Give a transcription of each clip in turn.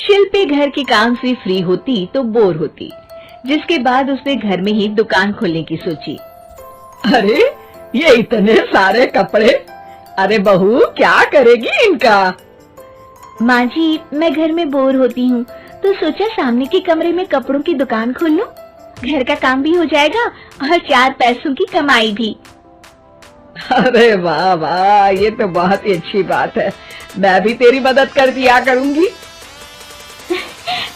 शिल्पी घर के काम से फ्री होती तो बोर होती, जिसके बाद उसने घर में ही दुकान खोलने की सोची। अरे ये इतने सारे कपड़े, अरे बहू क्या करेगी इनका? माँ जी, मैं घर में बोर होती हूँ तो सोचा सामने के कमरे में कपड़ों की दुकान खोल लूं। घर का काम भी हो जाएगा और 4 पैसों की कमाई भी। अरे वाह वाह, ये तो बहुत ही अच्छी बात है। मैं भी तेरी मदद कर दिया करूंगी।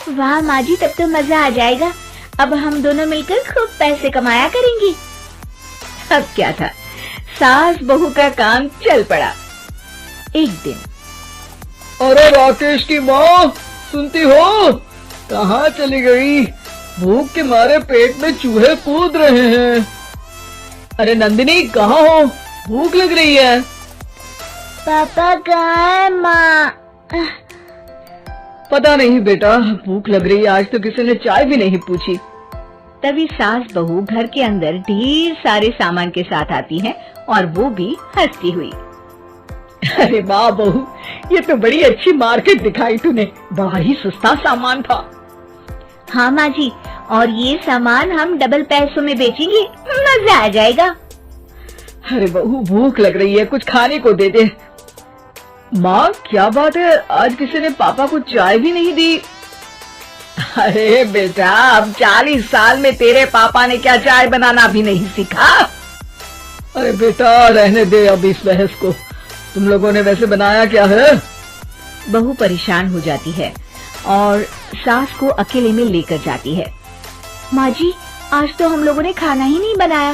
वाह माँ जी, तब तो मजा आ जाएगा। अब हम दोनों मिलकर खूब पैसे कमाया करेंगे। अब क्या था, सास बहू का काम चल पड़ा। एक दिन, अरे राकेश की माँ, सुनती हो? कहाँ चली गई? भूख के मारे पेट में चूहे कूद रहे हैं। अरे नंदिनी, कहाँ हो? भूख लग रही है। पापा कहाँ है माँ? पता नहीं बेटा, भूख लग रही है। आज तो किसी ने चाय भी नहीं पूछी। तभी सास बहू घर के अंदर ढेर सारे सामान के साथ आती है और वो भी हंसती हुई। अरे वाह बहू, ये तो बड़ी अच्छी मार्केट दिखाई तूने। बड़ा ही सस्ता सामान था। हाँ माँ जी, और ये सामान हम डबल पैसों में बेचेंगे, मजा आ जाएगा। अरे बहू, भूख लग रही है, कुछ खाने को दे दे। माँ क्या बात है, आज किसी ने पापा को चाय भी नहीं दी? अरे बेटा, अब 40 साल में तेरे पापा ने क्या चाय बनाना भी नहीं सीखा? अरे बेटा रहने दे अब इस बहस को। तुम लोगों ने वैसे बनाया क्या है? बहू परेशान हो जाती है और सास को अकेले में लेकर जाती है। माँ जी, आज तो हम लोगों ने खाना ही नहीं बनाया।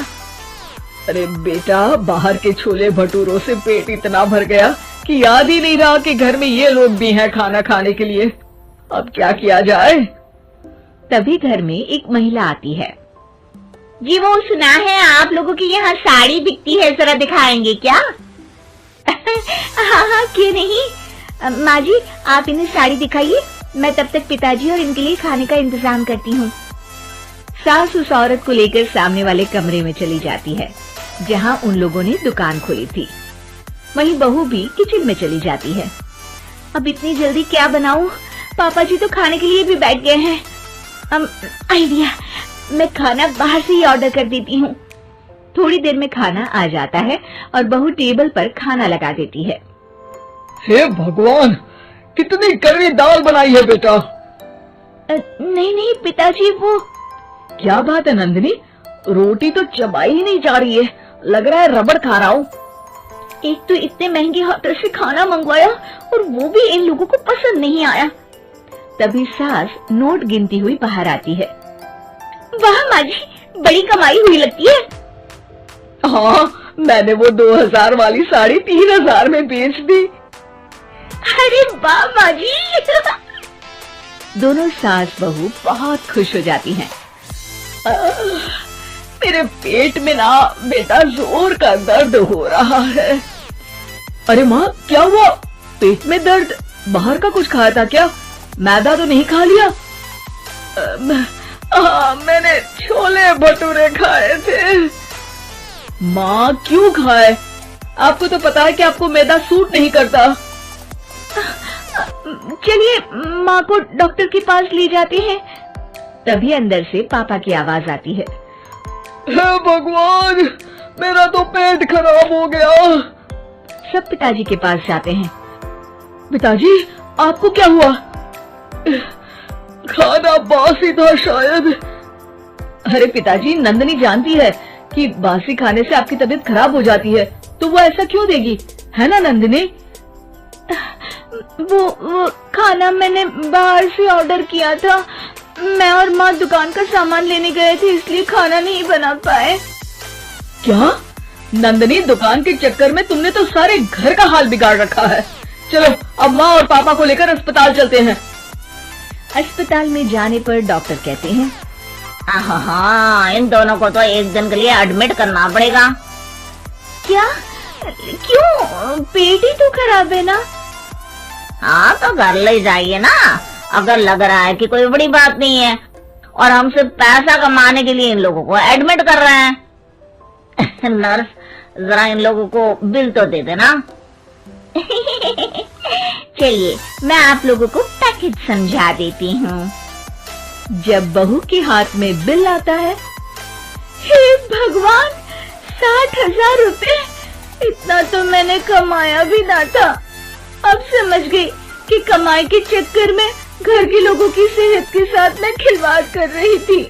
अरे बेटा, बाहर के छोले भटूरों से पेट इतना भर गया कि याद ही नहीं रहा कि घर में ये लोग भी हैं खाना खाने के लिए। अब क्या किया जाए? तभी घर में एक महिला आती है। जी, वो सुना है आप लोगों की यहाँ साड़ी बिकती है, जरा दिखाएंगे क्या? हाँ हाँ, क्यों नहीं। माँ जी, आप इन्हें साड़ी दिखाइए, मैं तब तक पिताजी और इनके लिए खाने का इंतजाम करती हूँ। सास उस औरत को लेकर सामने वाले कमरे में चली जाती है जहाँ उन लोगों ने दुकान खोली थी। वहीं बहू भी किचन में चली जाती है। अब इतनी जल्दी क्या बनाऊं? पापा जी तो खाने के लिए भी बैठ गए हैं। आइडिया, मैं खाना बाहर से ही ऑर्डर कर देती हूँ। थोड़ी देर में खाना आ जाता है और बहू टेबल पर खाना लगा देती है। हे भगवान, कितनी कड़वी दाल बनाई है बेटा। नहीं नहीं पिताजी, वो क्या बात है नंदिनी, रोटी तो चबाई ही नहीं जा रही है, लग रहा है रबड़ खा रहा हूँ। एक तो इतने महंगे होटल से खाना मंगवाया और वो भी इन लोगों को पसंद नहीं आया। तभी सास नोट गिनती हुई बाहर आती है। वाह माँ जी, बड़ी कमाई हुई लगती है। हाँ, मैंने वो 2000 वाली साड़ी 3000 में बेच दी। अरे वाह माँ जी। दोनों सास बहू बहुत खुश हो जाती हैं। मेरे पेट में ना बेटा जोर का दर्द हो रहा है। अरे माँ, क्या हुआ? पेट में दर्द? बाहर का कुछ खाया था क्या? मैदा तो नहीं खा लिया? मैंने छोले भटूरे खाए थे। माँ क्यों खाए? आपको तो पता है कि आपको मैदा सूट नहीं करता। चलिए माँ को डॉक्टर के पास ले जाते हैं। तभी अंदर से पापा की आवाज आती है। हे भगवान, मेरा तो पेट खराब हो गया। सब पिताजी के पास जाते हैं। पिताजी, आपको क्या हुआ? खाना बासी था शायद। अरे पिताजी, नंदिनी जानती है कि बासी खाने से आपकी तबीयत खराब हो जाती है, तो वो ऐसा क्यों देगी, है ना नंदिनी? वो खाना मैंने बाहर से ऑर्डर किया था। मैं और माँ दुकान का सामान लेने गए थे, इसलिए खाना नहीं बना पाए। क्या नंदिनी, दुकान के चक्कर में तुमने तो सारे घर का हाल बिगाड़ रखा है। चलो अब माँ और पापा को लेकर अस्पताल चलते हैं। अस्पताल में जाने पर डॉक्टर कहते हैं, हाँ, इन दोनों को तो एक दिन के लिए एडमिट करना पड़ेगा। क्या? क्यों? पेट ही तो खराब है ना। हाँ, तो घर ले जाइए ना, अगर लग रहा है कि कोई बड़ी बात नहीं है और हम सिर्फ पैसा कमाने के लिए इन लोगों को एडमिट कर रहे हैं। नर्स, जरा इन लोगों को बिल तो दे देना। चलिए, मैं आप लोगों को पैकेट फिर समझा देती हूँ। जब बहू के हाथ में बिल आता है, हे भगवान, 60,000 रुपए! इतना तो मैंने कमाया भी ना था। अब समझ गई कि कमाई के चक्कर में घर के लोगों की सेहत के साथ मैं खिलवाड़ कर रही थी।